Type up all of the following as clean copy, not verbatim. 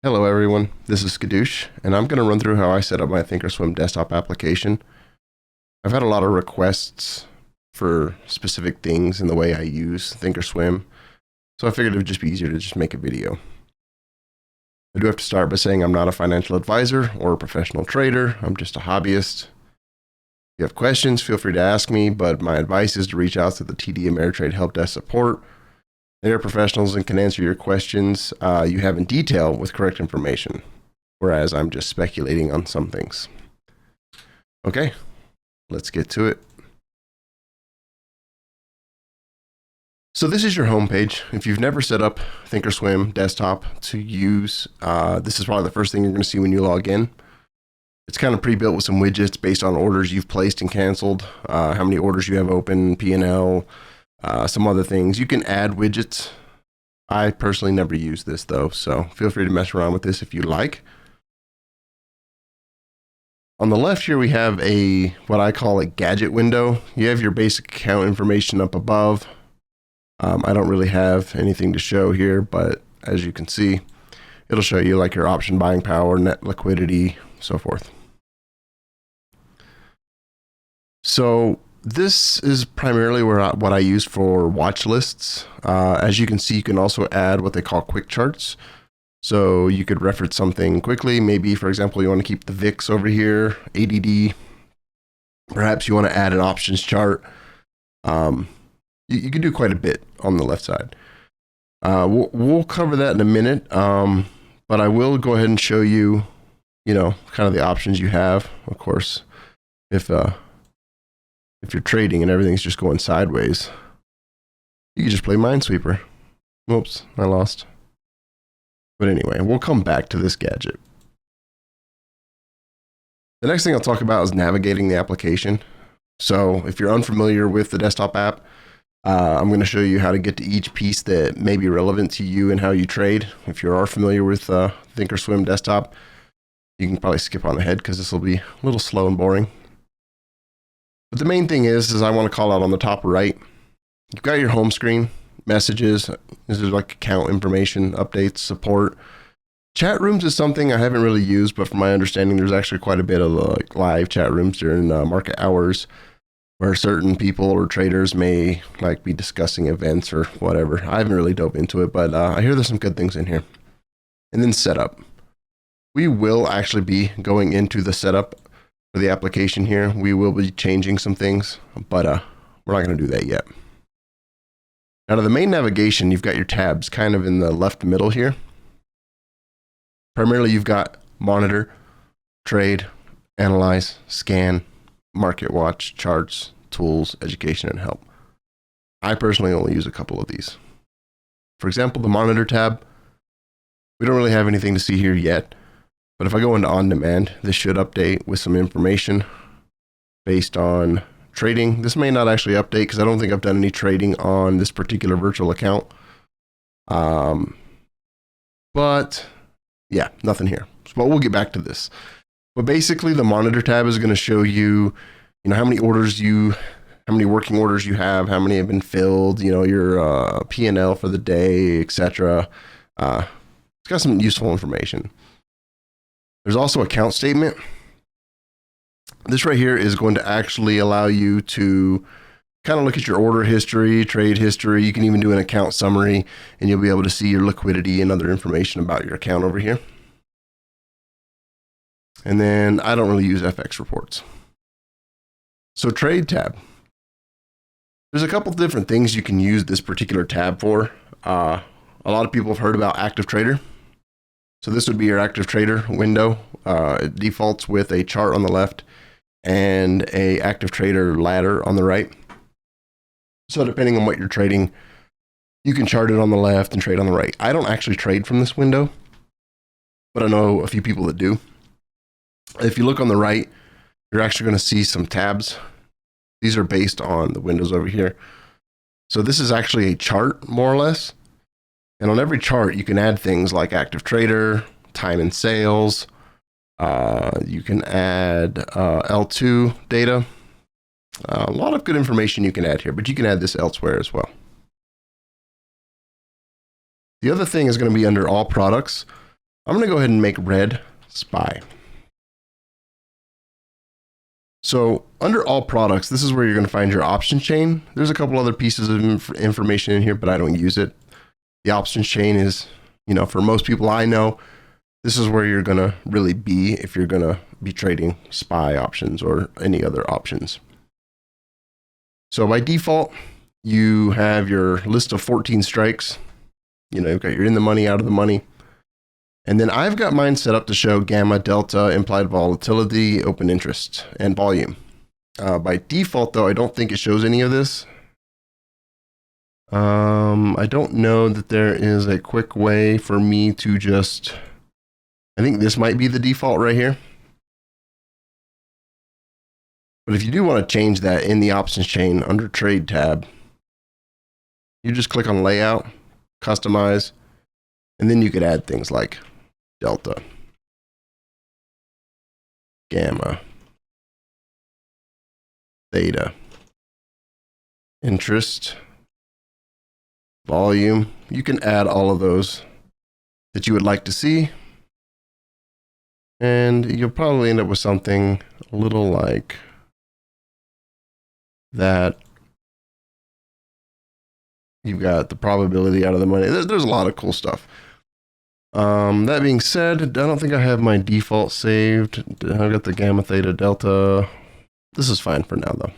Hello everyone, this is Skadoosh, and I'm going to run through how I set up my Thinkorswim desktop application. I've had a lot of requests for specific things in the way I use Thinkorswim, so I figured it would just be easier to just make a video. I do have to start by saying I'm not a financial advisor or a professional trader, I'm just a hobbyist. If you have questions, feel free to ask me, but my advice is to reach out to the TD Ameritrade Help Desk support. They are professionals and can answer your questions you have in detail with correct information, whereas I'm just speculating on some things. Okay, let's get to it. So this is your home page. If you've never set up Thinkorswim desktop to use, this is probably the first thing you're going to see when you log in. It's kind of pre-built with some widgets based on orders you've placed and canceled, how many orders you have open, P&L, some other things. You can add widgets. I personally never use this though, so feel free to mess around with this if you like. On the left here, we have what I call a gadget window. You have your basic account information up above. I don't really have anything to show here, but as you can see, it'll show you like your option buying power, net liquidity, so forth. So this is primarily what I use for watch lists. As you can see, you can also add what they call quick charts. So you could reference something quickly. Maybe, for example, you want to keep the VIX over here, ADD. Perhaps you want to add an options chart. You can do quite a bit on the left side. We'll cover that in a minute, but I will go ahead and show you, kind of the options you have. Of course, if you're trading and everything's just going sideways, you can just play Minesweeper. Whoops, I lost. But anyway, we'll come back to this gadget. The next thing I'll talk about is navigating the application. So if you're unfamiliar with the desktop app, I'm going to show you how to get to each piece that may be relevant to you and how you trade. If you are familiar with Thinkorswim desktop, you can probably skip on ahead because this will be a little slow and boring. But the main thing is I want to call out on the top right, you've got your home screen, messages. This is like account information, updates, support. Chat rooms is something I haven't really used, but from my understanding, there's actually quite a bit of live chat rooms during market hours where certain people or traders may be discussing events or whatever. I haven't really dove into it, but I hear there's some good things in here. And then setup. We will actually be going into the setup for the application here. We will be changing some things, but we're not going to do that yet. Out of the main navigation, you've got your tabs kind of in the left middle here. Primarily, you've got monitor, trade, analyze, scan, market watch, charts, tools, education, and help. I personally only use a couple of these. For example, the monitor tab, we don't really have anything to see here yet. But if I go into on demand, this should update with some information based on trading. This may not actually update because I don't think I've done any trading on this particular virtual account. But yeah, nothing here. But we'll get back to this. But basically the monitor tab is going to show you, how many working orders you have, how many have been filled, your P&L for the day, etc. It's got some useful information. There's also account statement. This right here is going to actually allow you to kind of look at your order history, trade history. You can even do an account summary, and you'll be able to see your liquidity and other information about your account over here. And then I don't really use FX reports. So trade tab. There's a couple different things you can use this particular tab for. A lot of people have heard about Active Trader. So this would be your Active Trader window. It defaults with a chart on the left and a Active Trader ladder on the right. So depending on what you're trading, you can chart it on the left and trade on the right. I don't actually trade from this window, but I know a few people that do. If you look on the right, you're actually going to see some tabs. These are based on the windows over here. So this is actually a chart, more or less. And on every chart, you can add things like Active Trader, time and sales. You can add L2 data. A lot of good information you can add here, but you can add this elsewhere as well. The other thing is going to be under all products. I'm going to go ahead and make red SPY. So under all products, this is where you're going to find your option chain. There's a couple other pieces of information in here, but I don't use it. The options chain is, you know, for most people I know, this is where you're going to really be if you're going to be trading SPY options or any other options. So by default, you have your list of 14 strikes. You know, you've got your in the money, out of the money. And then I've got mine set up to show gamma, delta, implied volatility, open interest, and volume. By default, though, I don't think it shows any of this. I don't know that there is a quick way for me to just, I think this might be the default right here. But if you do want to change that in the options chain under trade tab, you just click on layout, customize, and then you could add things like delta, gamma, theta, interest, volume. You can add all of those that you would like to see. And you'll probably end up with something a little like that. You've got the probability out of the money. There's a lot of cool stuff. That being said, I don't think I have my default saved. I've got the gamma, theta, delta. This is fine for now, though.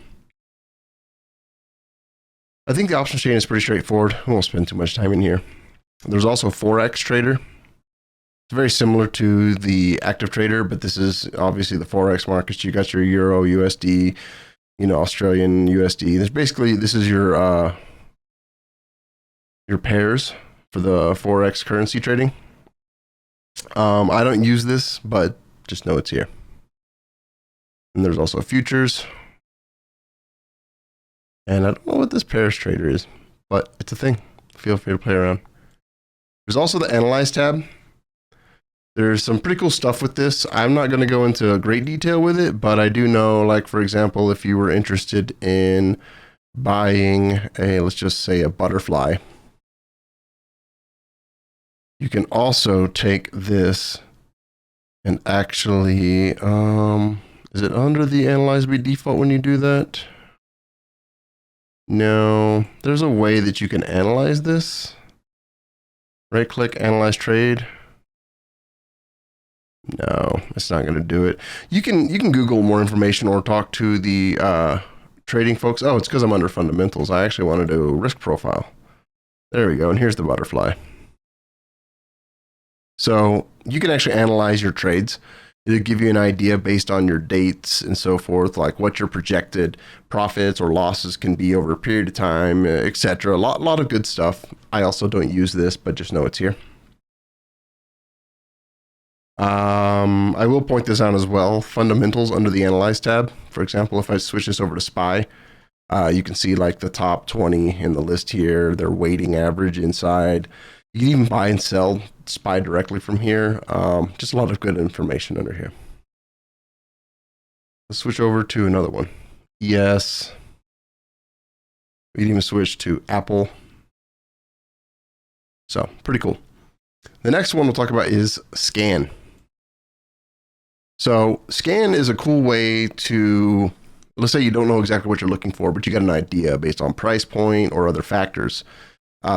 I think the option chain is pretty straightforward. I won't spend too much time in here. There's also Forex Trader. It's very similar to the active trader, but this is obviously the Forex markets. You got your Euro, USD, you know, Australian USD. There's basically, this is your pairs for the Forex currency trading. I don't use this, but just know it's here. And there's also futures. And I don't know what this pairs trader is, but it's a thing. Feel free to play around. There's also the analyze tab. There's some pretty cool stuff with this. I'm not going to go into great detail with it, but I do know, like, for example, if you were interested in buying a, let's just say a butterfly, you can also take this and actually, is it under the analyze by default when you do that? No, there's a way that you can analyze this. Right click, analyze trade. No, it's not going to do it. You can Google more information or talk to the trading folks. Oh, it's because I'm under fundamentals. I actually want to do a risk profile. There we go. And here's the butterfly. So you can actually analyze your trades. It'll give you an idea based on your dates and so forth, like what your projected profits or losses can be over a period of time, etc. A lot of good stuff. I also don't use this, but just know it's here. I will point this out as well. Fundamentals under the Analyze tab. For example, if I switch this over to SPY, you can see like the top 20 in the list here, their weighting average inside. You can even buy and sell SPY directly from here. Just a lot of good information under here. Let's switch over to another one. Yes. We can even switch to Apple. So pretty cool. The next one we'll talk about is Scan. So Scan is a cool way to, let's say you don't know exactly what you're looking for, but you got an idea based on price point or other factors.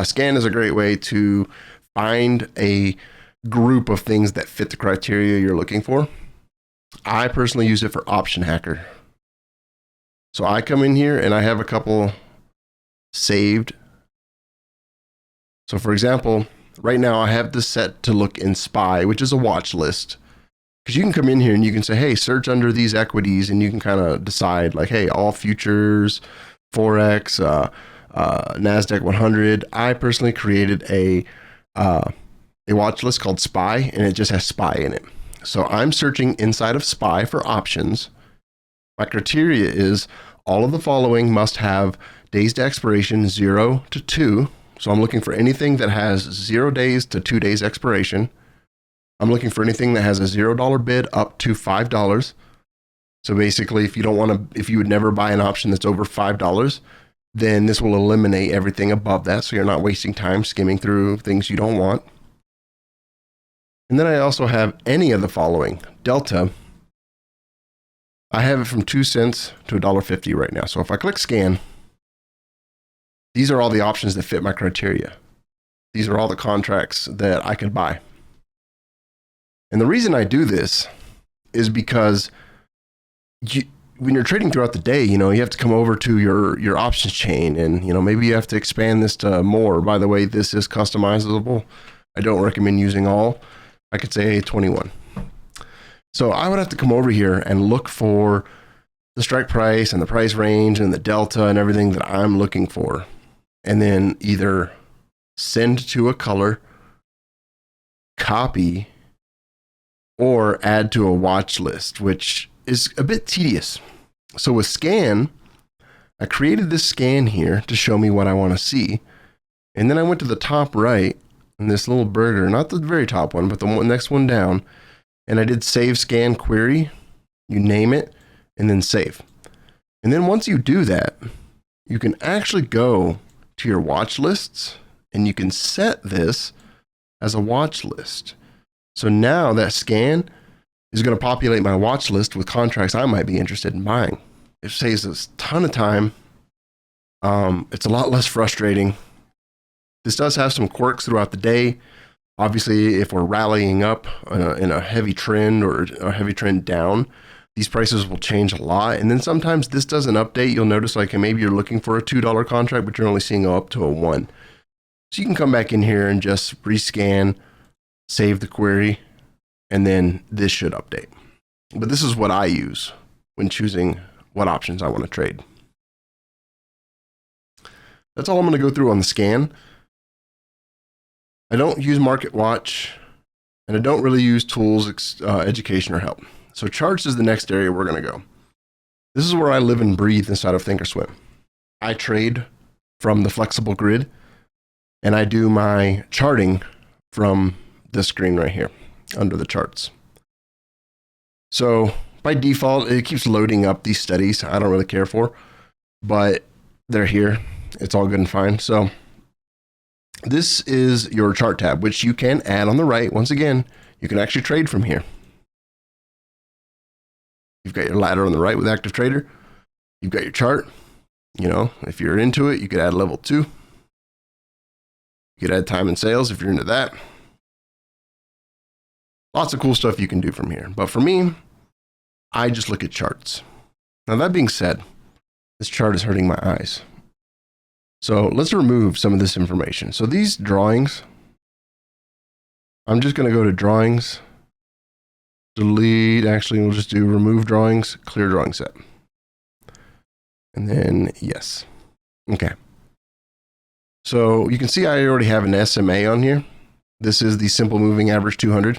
Scan is a great way to find a group of things that fit the criteria you're looking for. I personally use it for Option Hacker. So I come in here and I have a couple saved. So for example, right now I have this set to look in SPY, which is a watch list. Because you can come in here and you can say, hey, search under these equities, and you can kind of decide like, hey, all futures, Forex, NASDAQ 100. I personally created a watch list called SPY, and it just has SPY in it. So I'm searching inside of SPY for options. My criteria is all of the following must have days to expiration 0 to 2. So I'm looking for anything that has 0 days to 2 days expiration. I'm looking for anything that has a $0 bid up to $5. So basically, if you don't want to, if you would never buy an option that's over $5, then this will eliminate everything above that. So you're not wasting time skimming through things you don't want. And then I also have any of the following. Delta, I have it from 2 cents to $1.50 right now. So if I click scan, these are all the options that fit my criteria. These are all the contracts that I could buy. And the reason I do this is because when you're trading throughout the day, you have to come over to your options chain, and maybe you have to expand this to more. By the way, this is customizable. I don't recommend using all. I could say 21. So I would have to come over here and look for the strike price and the price range and the delta and everything that I'm looking for, and then either send to a color, copy, or add to a watch list, which is a bit tedious. So with scan, I created this scan here to show me what I want to see. And then I went to the top right in this little burger, not the very top one, but the next one down. And I did save scan query. You name it and then save. And then once you do that, you can actually go to your watch lists and you can set this as a watch list. So now that scan is going to populate my watch list with contracts I might be interested in buying. It saves us a ton of time. It's a lot less frustrating. This does have some quirks throughout the day. Obviously, if we're rallying up in a heavy trend or a heavy trend down, these prices will change a lot. And then sometimes this doesn't update. You'll notice like maybe you're looking for a $2 contract, but you're only seeing go up to a 1. So you can come back in here and just rescan, save the query, and then this should update. But this is what I use when choosing what options I want to trade. That's all I'm going to go through on the scan. I don't use Market Watch, and I don't really use tools, education, or help. So charts is the next area we're going to go. This is where I live and breathe inside of Thinkorswim. I trade from the flexible grid, and I do my charting from this screen right here under the charts. So by default, it keeps loading up these studies. I don't really care for, but they're here. It's all good and fine. So this is your chart tab, which you can add on the right. Once again, you can actually trade from here. You've got your ladder on the right with active trader. You've got your chart. If you're into it, you could add level 2. You could add time and sales if you're into that. Lots of cool stuff you can do from here. But for me, I just look at charts. Now that being said, this chart is hurting my eyes. So let's remove some of this information. So these drawings, I'm just going to go to drawings, delete, actually we'll just do remove drawings, clear drawing set. And then yes. Okay. So you can see I already have an SMA on here. This is the simple moving average 200.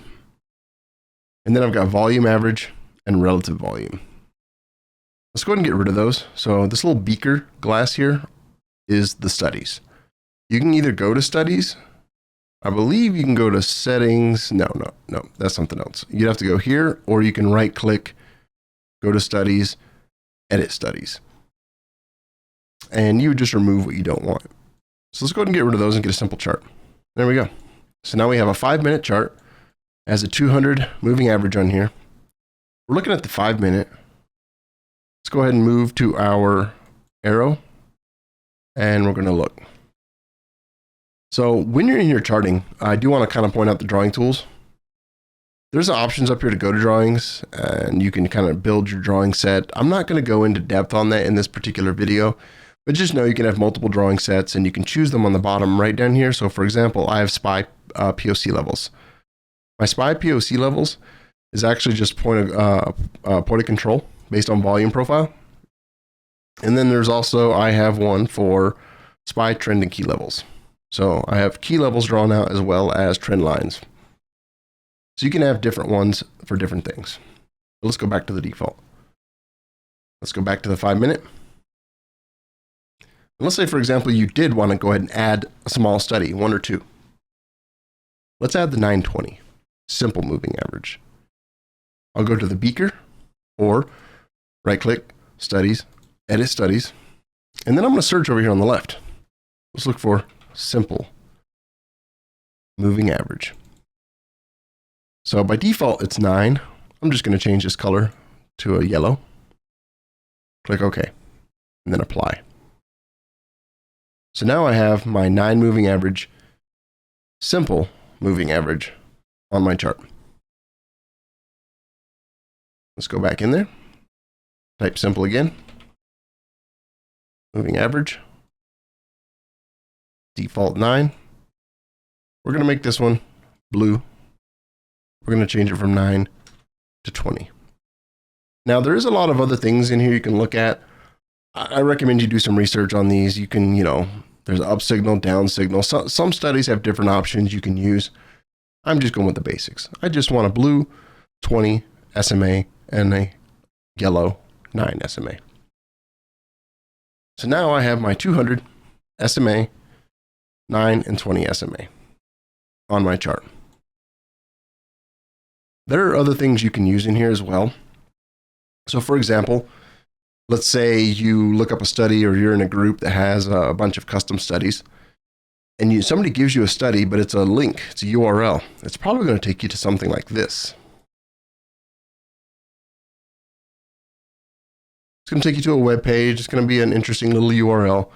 And then I've got volume average and relative volume. Let's go ahead and get rid of those. So this little beaker glass here is the studies. You can either go to studies. I believe you can go to settings. No, that's something else. You'd have to go here, or you can right click, go to studies, edit studies. And you would just remove what you don't want. So let's go ahead and get rid of those and get a simple chart. There we go. So now we have a 5-minute chart. As a 200 moving average on here. We're looking at the 5-minute. Let's go ahead and move to our arrow, and we're going to look. So when you're in your charting, I do want to kind of point out the drawing tools. There's options up here to go to drawings, and you can kind of build your drawing set. I'm not going to go into depth on that in this particular video, but just know you can have multiple drawing sets, and you can choose them on the bottom right down here. So for example, I have SPY POC levels. My SPY POC levels is actually just point of control based on volume profile. And then there's also, I have one for SPY trend and key levels. So I have key levels drawn out as well as trend lines. So you can have different ones for different things. But let's go back to the default. Let's go back to the 5-minute. Let's say, for example, you did want to go ahead and add a small study, 1 or 2. Let's add the 920. Simple moving average. I'll go to the beaker, or right click, studies, edit studies, and then I'm going to search over here on the left. Let's look for simple moving average. So by default, it's 9. I'm just going to change this color to a yellow. Click OK, and then apply. So now I have my 9 moving average, simple moving average on my chart. Let's go back in there, type simple again, moving average, default 9. We're going to make this one blue. We're going to change it from 9 to 20. Now, there is a lot of other things in here you can look at. I recommend you do some research on these. You can, there's up signal, down signal. Some studies have different options you can use. I'm just going with the basics. I just want a blue 20 SMA and a yellow 9 SMA. So now I have my 200 SMA, 9 and 20 SMA on my chart. There are other things you can use in here as well. So for example, let's say you look up a study or you're in a group that has a bunch of custom studies and somebody gives you a study, but it's a link, it's a URL. It's probably going to take you to something like this. It's going to take you to a web page. It's going to be an interesting little URL.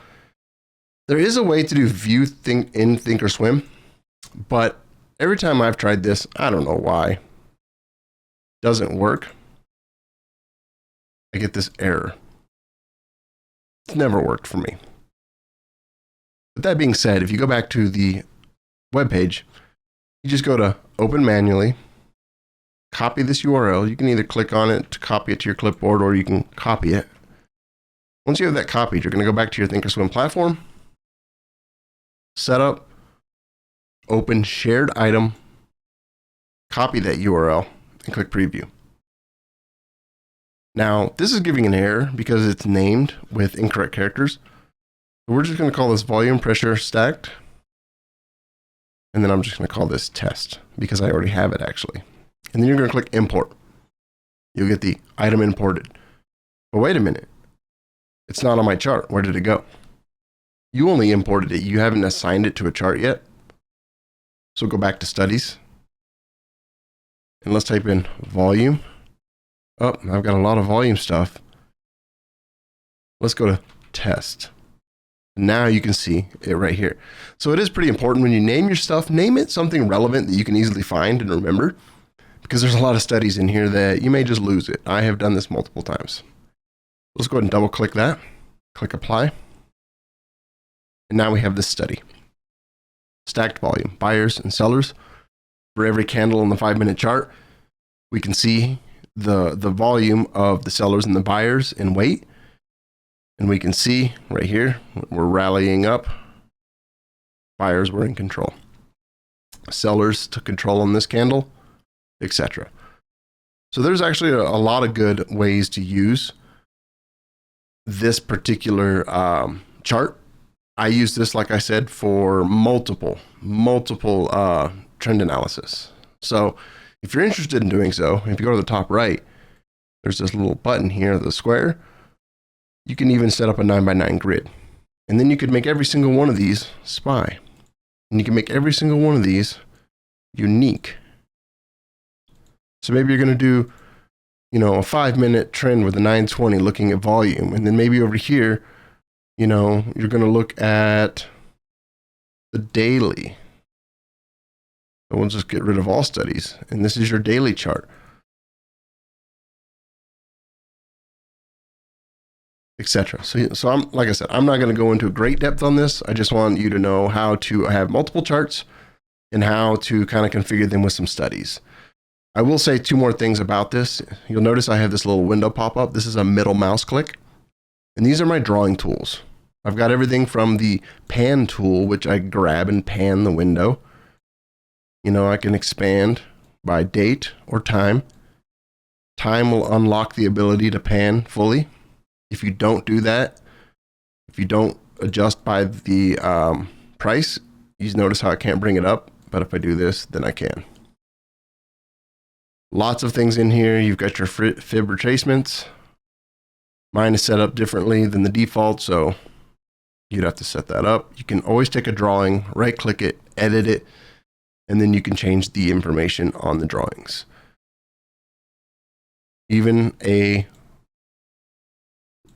There is a way to do view in Thinkorswim, but every time I've tried this, I don't know why, doesn't work. I get this error. It's never worked for me. But that being said, if you go back to the web page, you just go to open manually, copy this URL. You can either click on it to copy it to your clipboard or you can copy it. Once you have that copied, you're going to go back to your Thinkorswim platform, setup, open shared item, copy that URL, and click preview. Now, this is giving an error because it's named with incorrect characters. So we're just going to call this volume pressure stacked. And then I'm just going to call this test because I already have it actually. And then you're going to click import. You'll get the item imported. But wait a minute. It's not on my chart. Where did it go? You only imported it. You haven't assigned it to a chart yet. So go back to studies. And let's type in volume. Oh, I've got a lot of volume stuff. Let's go to test. Now you can see it right here. So it is pretty important when you name your stuff, name it something relevant that you can easily find and remember, because there's a lot of studies in here that you may just lose it. I have done this multiple times. Let's go ahead and double click that, click apply. And now we have this study. Stacked volume, buyers and sellers. For every candle on the 5-minute chart, we can see the volume of the sellers and the buyers in weight. And we can see right here, we're rallying up. Buyers were in control. Sellers took control on this candle, etc. So there's actually a lot of good ways to use this particular chart. I use this, like I said, for multiple trend analysis. So if you're interested in doing so, if you go to the top right, there's this little button here, the square. You can even set up a 9x9 grid. And then you could make every single one of these SPY. And you can make every single one of these unique. So maybe you're going to do, a 5-minute trend with a 920 looking at volume. And then maybe over here, you're going to look at the daily. So we'll just get rid of all studies. And this is your daily chart. Etc. So I'm, like I said, I'm not going to go into great depth on this. I just want you to know how to have multiple charts and how to kind of configure them with some studies. I will say 2 more things about this. You'll notice I have this little window pop up. This is a middle mouse click. And these are my drawing tools. I've got everything from the pan tool, which I grab and pan the window. I can expand by date or time. Time will unlock the ability to pan fully. If you don't do that, if you don't adjust by the price, you notice how I can't bring it up. But if I do this, then I can. Lots of things in here. You've got your fib retracements. Mine is set up differently than the default, so you'd have to set that up. You can always take a drawing, right-click it, edit it, and then you can change the information on the drawings. Even a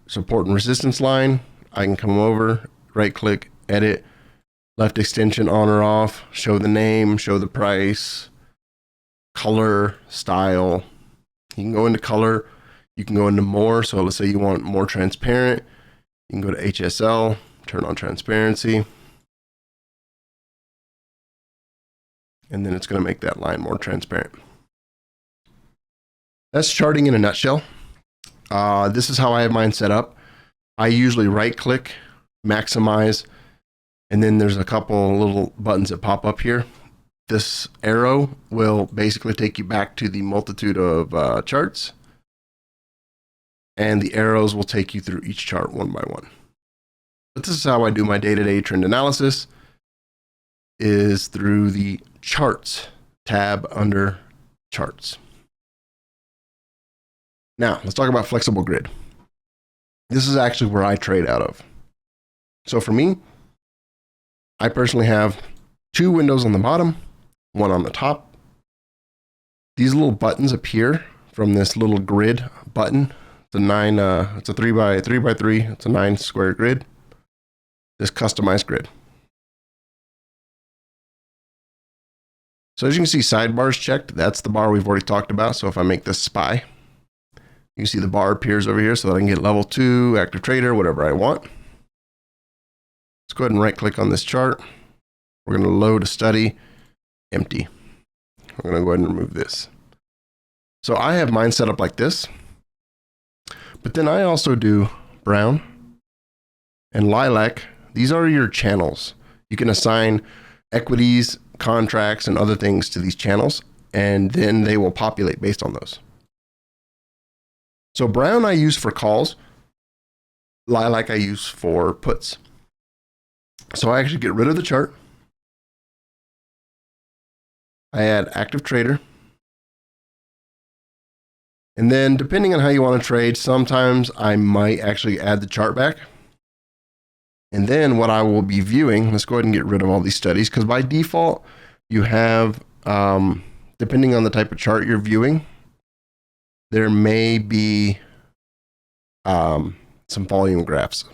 support and resistance line, I can come over, right click, edit, left extension on or off, show the name, show the price, color, style. You can go into color, you can go into more. So let's say you want more transparent. You can go to HSL, turn on transparency. And then it's going to make that line more transparent. That's charting in a nutshell. This is how I have mine set up. I usually right click, maximize, and then there's a couple little buttons that pop up here. This arrow will basically take you back to the multitude of charts. And the arrows will take you through each chart one by one. But this is how I do my day-to-day trend analysis, is through the charts tab under charts. Now, let's talk about flexible grid. This is actually where I trade out of. So for me, I personally have two windows on the bottom, one on the top. These little buttons appear from this little grid button. It's a it's a 3 by 3 by 3. It's a 9 square grid. This customized grid. So as you can see, sidebars checked. That's the bar we've already talked about. So if I make this SPY, you can see the bar appears over here so that I can get level 2, active trader, whatever I want. Let's go ahead and right click on this chart. We're going to load a study, empty. We're going to go ahead and remove this. So I have mine set up like this, but then I also do brown and lilac. These are your channels. You can assign equities, contracts, and other things to these channels, and then they will populate based on those. So brown I use for calls, lilac I use for puts. So I actually get rid of the chart. I add active trader. And then depending on how you want to trade, sometimes I might actually add the chart back. And then what I will be viewing, let's go ahead and get rid of all these studies, because by default, you have, depending on the type of chart you're viewing, there may be some volume graphs.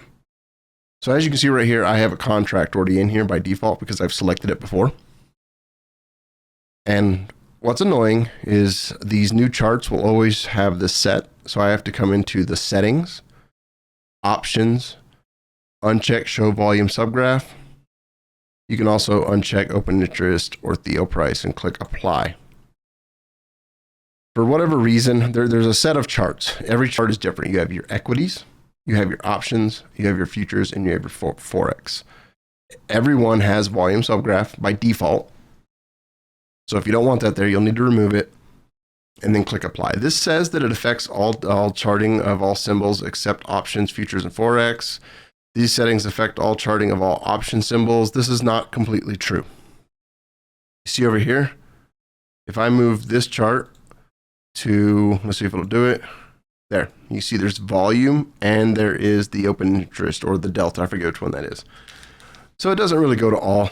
So as you can see right here, I have a contract already in here by default because I've selected it before. And what's annoying is these new charts will always have this set. So I have to come into the settings, options, uncheck show volume subgraph. You can also uncheck open interest or Theo price and click apply. For whatever reason, there's a set of charts. Every chart is different. You have your equities, you have your options, you have your futures, and you have your Forex. Everyone has volume subgraph by default. So if you don't want that there, you'll need to remove it and then click apply. This says that it affects all charting of all symbols except options, futures, and Forex. These settings affect all charting of all option symbols. This is not completely true. You see over here, if I move this chart to, let's see if it'll do it. There, you see there's volume and there is the open interest or the delta. I forget which one that is. So it doesn't really go to all.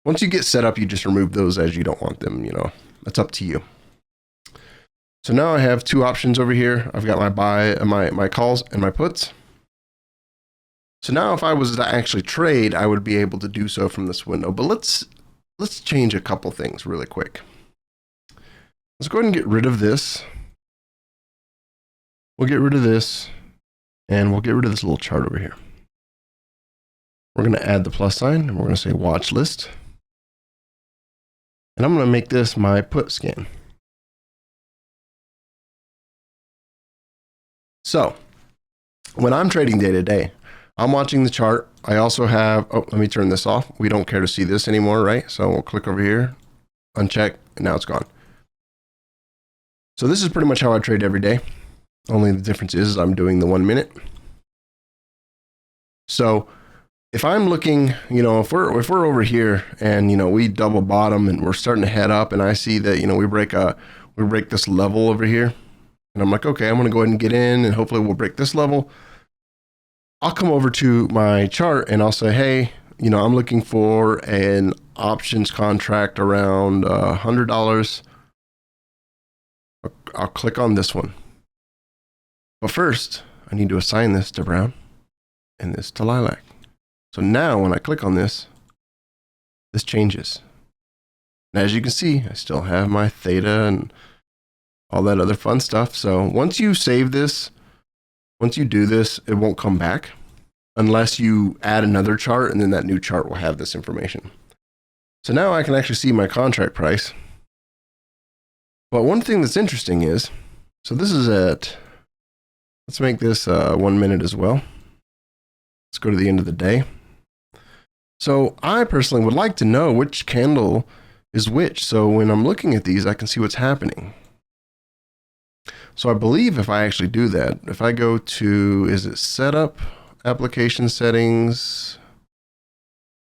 Once you get set up, you just remove those as you don't want them, you know, that's up to you. So now I have two options over here. I've got my buy, my calls and my puts. So now if I was to actually trade, I would be able to do so from this window. But let's change a couple things really quick. Let's go ahead and get rid of this. We'll get rid of this, and we'll get rid of this little chart over here. We're going to add the plus sign, and we're going to say watch list. And I'm going to make this my put scan. So when I'm trading day to day, I'm watching the chart. I also have, oh, let me turn this off. We don't care to see this anymore, right? So we'll click over here, uncheck, and now it's gone. So this is pretty much how I trade every day. Only the difference is I'm doing the 1 minute. So if I'm looking, you know, if we're over here and, you know, we double bottom and we're starting to head up and I see that, you know, we break this level over here and I'm like, okay, I'm going to go ahead and get in and hopefully we'll break this level. I'll come over to my chart and I'll say, hey, you know, I'm looking for an options contract around $100. I'll click on this one. But first, I need to assign this to brown and this to lilac. So now when I click on this, this changes. And as you can see, I still have my theta and all that other fun stuff. So once you save this, once you do this, it won't come back unless you add another chart, and then that new chart will have this information. So now I can actually see my contract price. But one thing that's interesting is, so this is at, let's make this 1 minute as well. Let's go to the end of the day. So I personally would like to know which candle is which. So when I'm looking at these, I can see what's happening. So I believe if I actually do that, if I go to, is it setup, application settings,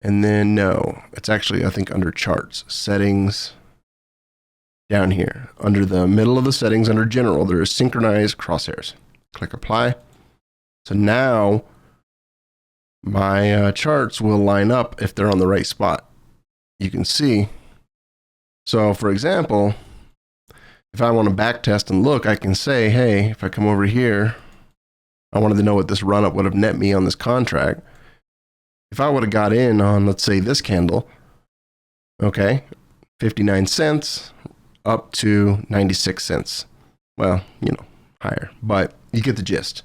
and then no, it's actually, I think under charts, settings, down here, under the middle of the settings, under general, there is synchronized crosshairs. Click apply. So now my charts will line up if they're on the right spot. You can see. So for example, if I want to back test and look, I can say, hey, if I come over here, I wanted to know what this run up would have net me on this contract. If I would have got in on, let's say, this candle, okay, 59 cents up to 96 cents. Well, you know, higher, but you get the gist.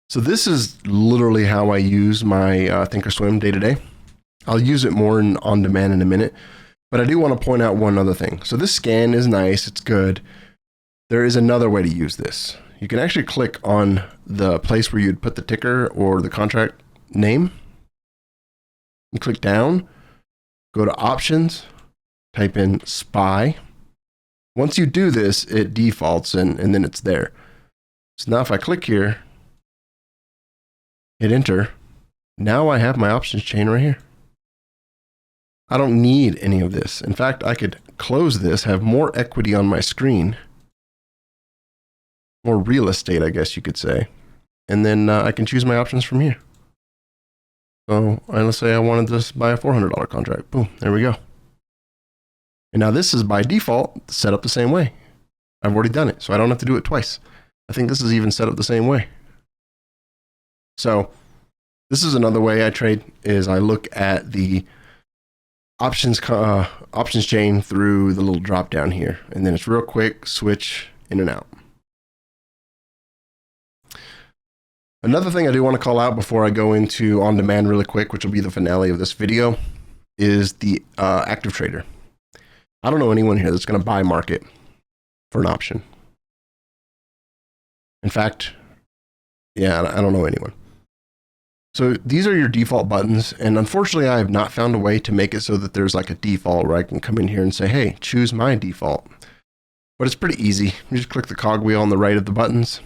So this is literally how I use my Thinkorswim day to day. I'll use it more on demand in a minute, but I do want to point out one other thing. So this scan is nice, it's good. There is another way to use this. You can actually click on the place where you'd put the ticker or the contract name. You click down, go to options, type in SPY. Once you do this, it defaults and then it's there. So now if I click here, hit enter, now I have my options chain right here. I don't need any of this. In fact, I could close this, have more equity on my screen, more real estate, I guess you could say. And then I can choose my options from here. So let's say I wanted to buy a $400 contract. Boom, there we go. And now this is by default set up the same way. I've already done it, so I don't have to do it twice. I think this is even set up the same way. So this is another way I trade, is I look at the options chain through the little drop down here. And then it's real quick, switch in and out. Another thing I do want to call out before I go into on demand really quick, which will be the finale of this video, is the active trader. I don't know anyone here that's going to buy market for an option. In fact, yeah, I don't know anyone. So these are your default buttons. And unfortunately, I have not found a way to make it so that there's like a default where I can come in here and say, hey, choose my default. But it's pretty easy. You just click the cogwheel on the right of the buttons.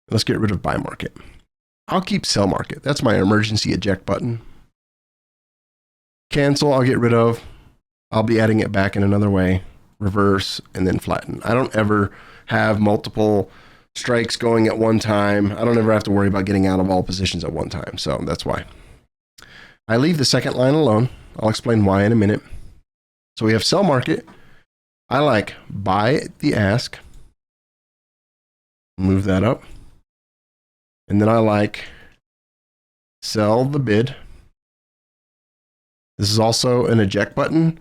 Let's get rid of buy market. I'll keep sell market. That's my emergency eject button. Cancel, I'll get rid of. I'll be adding it back in another way. Reverse, and then flatten. I don't ever have multiple strikes going at one time. I don't ever have to worry about getting out of all positions at one time. So that's why. I leave the second line alone. I'll explain why in a minute. So we have sell market. I like buy at the ask. Move that up. And then I like sell the bid. This is also an eject button,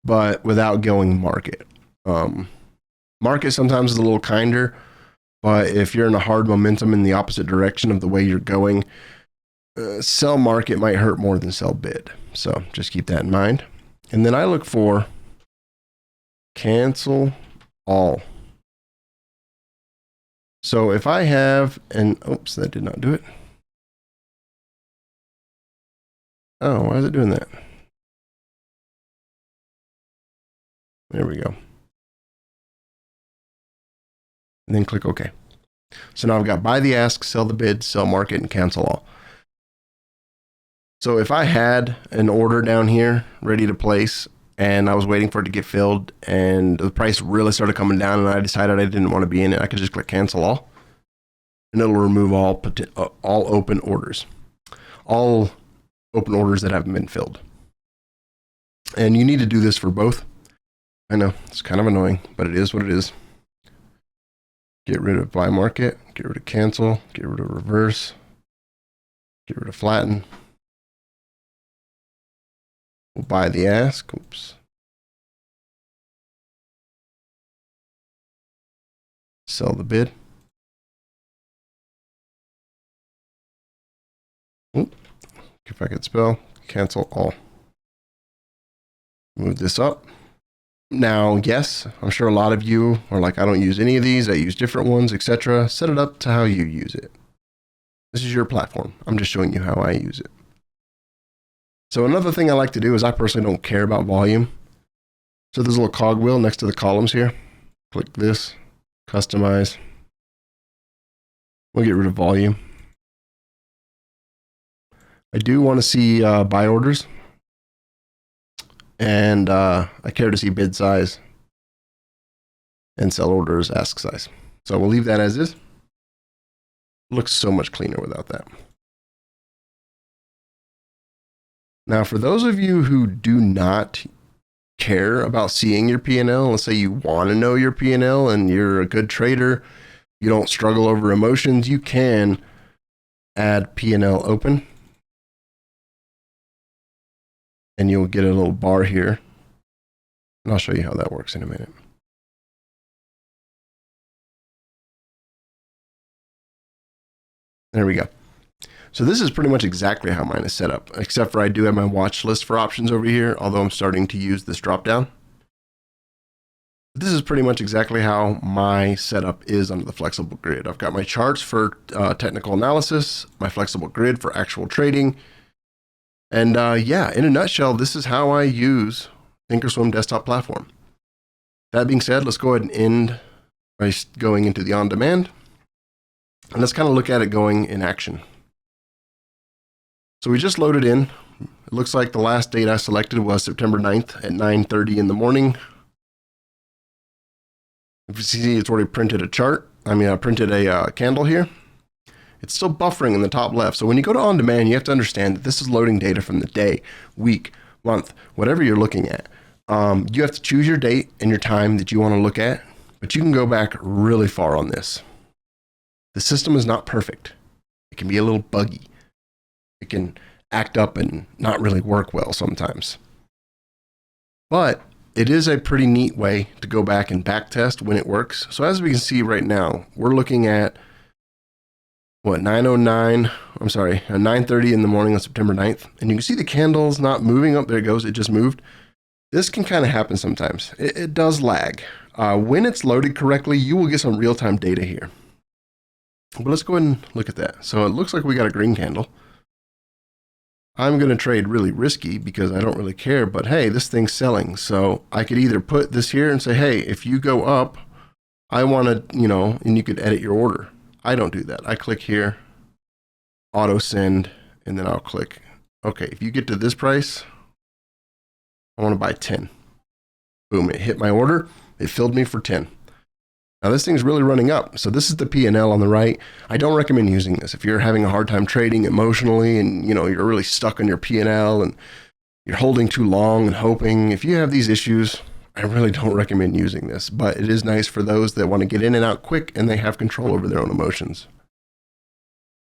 but without going market. Market sometimes is a little kinder, but if you're in a hard momentum in the opposite direction of the way you're going, sell market might hurt more than sell bid. So just keep that in mind. And then I look for cancel all. So if I have an, oops, that did not do it. Oh, why is it doing that? There we go. And then click OK. So now I've got buy the ask, sell the bid, sell market, and cancel all. So if I had an order down here ready to place and I was waiting for it to get filled and the price really started coming down and I decided I didn't want to be in it, I could just click cancel all and it'll remove all open orders. All open orders that haven't been filled. And you need to do this for both. I know it's kind of annoying, but it is what it is. Get rid of buy market, get rid of cancel, get rid of reverse, get rid of flatten. We'll buy the ask. Oops. Sell the bid. Oop. If I could spell, cancel all. Move this up. Now, yes, I'm sure a lot of you are like, I don't use any of these. I use different ones, etc. Set it up to how you use it. This is your platform. I'm just showing you how I use it. So another thing I like to do is I personally don't care about volume. So there's a little cogwheel next to the columns here. Click this, customize. We'll get rid of volume. I do want to see buy orders. And I care to see bid size and sell orders, ask size. So we'll leave that as is. It looks so much cleaner without that. Now, for those of you who do not care about seeing your P&L, let's say you want to know your P&L and you're a good trader, you don't struggle over emotions, you can add P&L open. And you'll get a little bar here. And I'll show you how that works in a minute. There we go. So this is pretty much exactly how mine is set up, except for I do have my watch list for options over here, although I'm starting to use this drop down. This is pretty much exactly how my setup is under the flexible grid. I've got my charts for technical analysis, my flexible grid for actual trading. And yeah, in a nutshell, this is how I use Thinkorswim desktop platform. That being said, let's go ahead and end by going into the on-demand. And let's kind of look at it going in action. So we just loaded in. It looks like the last date I selected was September 9th at 9:30 in the morning. If you see, it's already printed a chart. I printed a candle here. It's still buffering in the top left. So when you go to on-demand, you have to understand that this is loading data from the day, week, month, whatever you're looking at. You have to choose your date and your time that you want to look at, but you can go back really far on this. The system is not perfect. It can be a little buggy. It can act up and not really work well sometimes. But it is a pretty neat way to go back and backtest when it works. So as we can see right now, we're looking at what, 9:30 in the morning on September 9th. And you can see the candle's not moving up. There it goes. It just moved. This can kind of happen sometimes. It does lag. When it's loaded correctly, you will get some real-time data here. But let's go ahead and look at that. So it looks like we got a green candle. I'm going to trade really risky because I don't really care. But hey, this thing's selling. So I could either put this here and say, hey, if you go up, I want to, and you could edit your order. I don't do that. I click here, auto send, and then I'll click, okay, if you get to this price, I want to buy 10. Boom, it hit my order. It filled me for 10. Now this thing's really running up. So this is the P&L on the right. I don't recommend using this. If you're having a hard time trading emotionally and you're really stuck on your P&L and you're holding too long and hoping, if you have these issues, I really don't recommend using this, but it is nice for those that want to get in and out quick and they have control over their own emotions.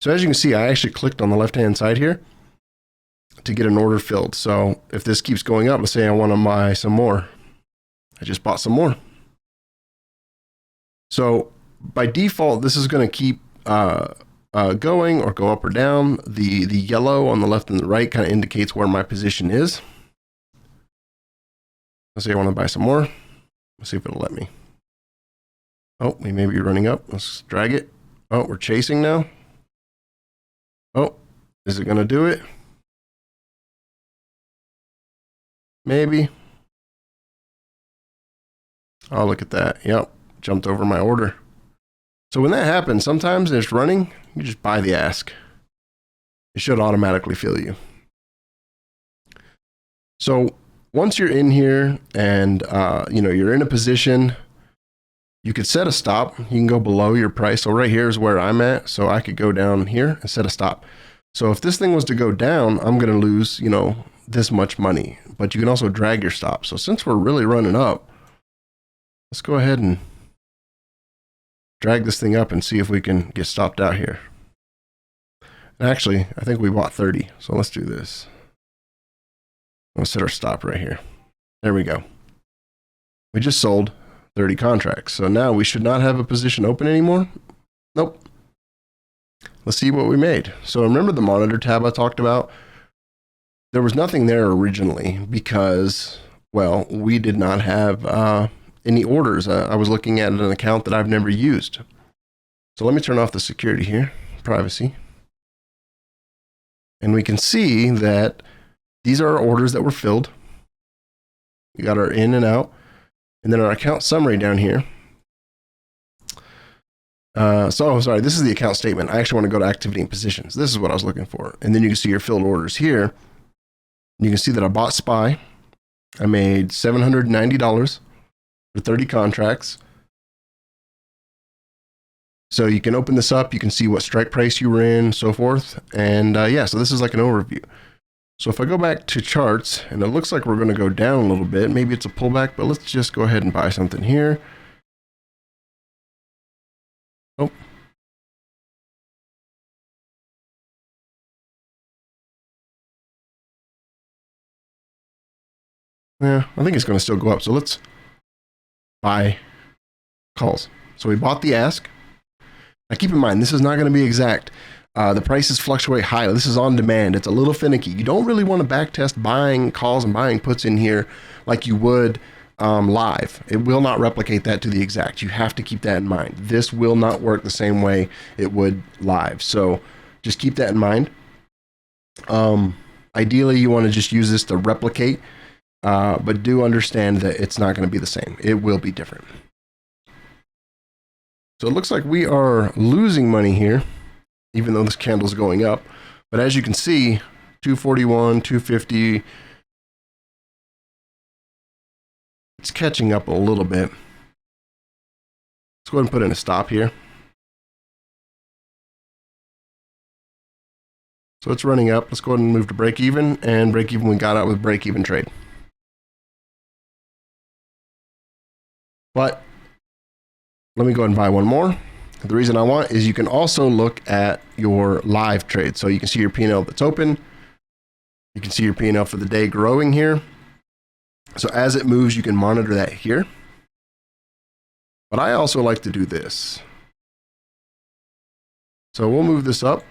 So as you can see, I actually clicked on the left-hand side here to get an order filled. So if this keeps going up, let's say I want to buy some more. I just bought some more. So by default, this is going to keep going or go up or down. The yellow on the left and the right kind of indicates where my position is. Let's say I want to buy some more. Let's see if it'll let me. Oh, we may be running up. Let's drag it. Oh, we're chasing now. Oh, is it going to do it? Maybe. Oh, look at that. Yep, jumped over my order. So when that happens, sometimes it's running, you just buy the ask. It should automatically fill you. So once you're in here and you're in a position, you could set a stop. You can go below your price. So right here is where I'm at. So I could go down here and set a stop. So if this thing was to go down, I'm going to lose, this much money, but you can also drag your stop. So since we're really running up, let's go ahead and drag this thing up and see if we can get stopped out here. And actually, I think we bought 30. So let's do this. Let's set our stop right here. There we go. We just sold 30 contracts. So now we should not have a position open anymore. Nope. Let's see what we made. So remember the monitor tab I talked about? There was nothing there originally because, well, we did not have any orders. I was looking at an account that I've never used. So let me turn off the security here, privacy. And we can see that these are our orders that were filled. We got our in and out. And then our account summary down here. Sorry, this is the account statement. I actually want to go to activity and positions. This is what I was looking for. And then you can see your filled orders here. You can see that I bought SPY. I made $790 for 30 contracts. So you can open this up. You can see what strike price you were in, so forth. And yeah, so this is like an overview. So if I go back to charts, and it looks like we're going to go down a little bit. Maybe it's a pullback, but let's just go ahead and buy something here. Oh. Yeah, I think it's going to still go up. So let's buy calls. So we bought the ask. Now keep in mind, this is not going to be exact. The prices fluctuate highly. This is on demand. It's a little finicky. You don't really want to backtest buying calls and buying puts in here like you would live. It will not replicate that to the exact. You have to keep that in mind. This will not work the same way it would live. So just keep that in mind. Ideally, you want to just use this to replicate, but do understand that it's not going to be the same. It will be different. So it looks like we are losing money here, even though this candle is going up. But as you can see, 241, 250, it's catching up a little bit. Let's go ahead and put in a stop here. So it's running up. Let's go ahead and move to break even, and break even we got out with break even trade. But let me go ahead and buy one more. The reason I want is you can also look at your live trade. So you can see your P&L that's open. You can see your P&L for the day growing here. So as it moves, you can monitor that here. But I also like to do this. So we'll move this up.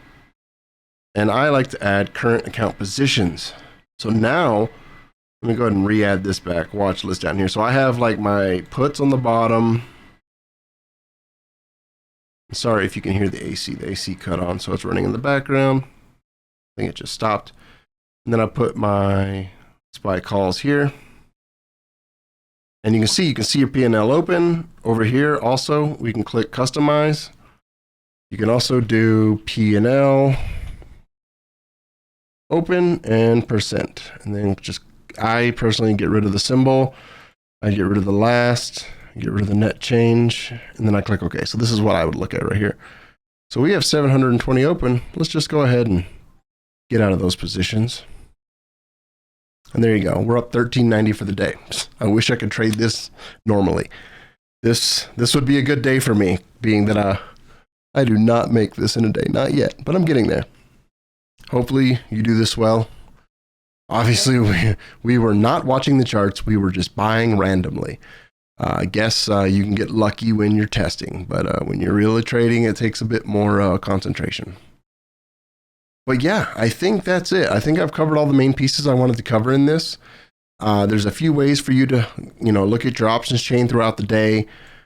And I like to add current account positions. So now, let me go ahead and re-add this back, watch list down here. So I have like my puts on the bottom. Sorry if you can hear the AC cut on, so it's running in the background. I think it just stopped. And then I put my SPY calls here. And you can see your P&L open over here. Also, we can click customize. You can also do P&L open and percent. And then just, I personally get rid of the symbol. I get rid of the last. Get rid of the net change, and then I click OK. So this is what I would look at right here. So we have 720 open. Let's just go ahead and get out of those positions. And there you go. We're up 1390 for the day. I wish I could trade this normally. This would be a good day for me, being that I do not make this in a day. Not yet, but I'm getting there. Hopefully you do this well. Obviously, we were not watching the charts. We were just buying randomly. I guess you can get lucky when you're testing, but when you're really trading, it takes a bit more concentration. But yeah, I think that's it. I think I've covered all the main pieces I wanted to cover in this. There's a few ways for you to, look at your options chain throughout the day.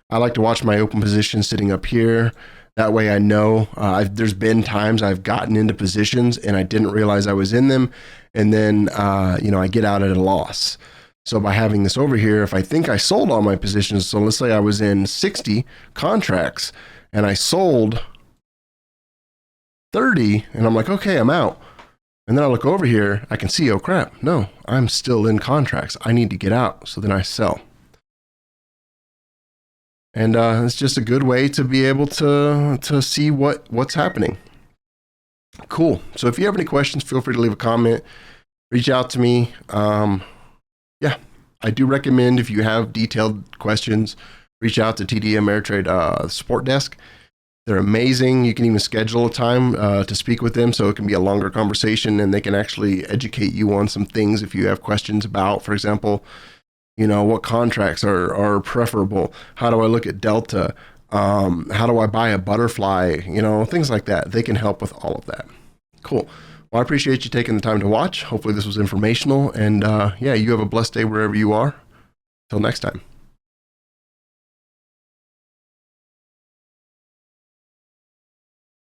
I like to watch my open position sitting up here. That way I know there's been times I've gotten into positions and I didn't realize I was in them. And then, I get out at a loss. So by having this over here, if I think I sold all my positions, so let's say I was in 60 contracts and I sold 30 and I'm like, okay, I'm out. And then I look over here, I can see, oh crap, no, I'm still in contracts. I need to get out. So then I sell. And it's just a good way to be able to see what's happening. Cool. So if you have any questions, feel free to leave a comment. reach out to me. Yeah, I do recommend if you have detailed questions, reach out to TD Ameritrade support desk. They're amazing. You can even schedule a time to speak with them, so it can be a longer conversation, and they can actually educate you on some things if you have questions about, for example, what contracts are preferable. How do I look at Delta? How do I buy a butterfly? Things like that. They can help with all of that. Cool. Well, I appreciate you taking the time to watch. Hopefully this was informational, and yeah, you have a blessed day wherever you are. Till next time.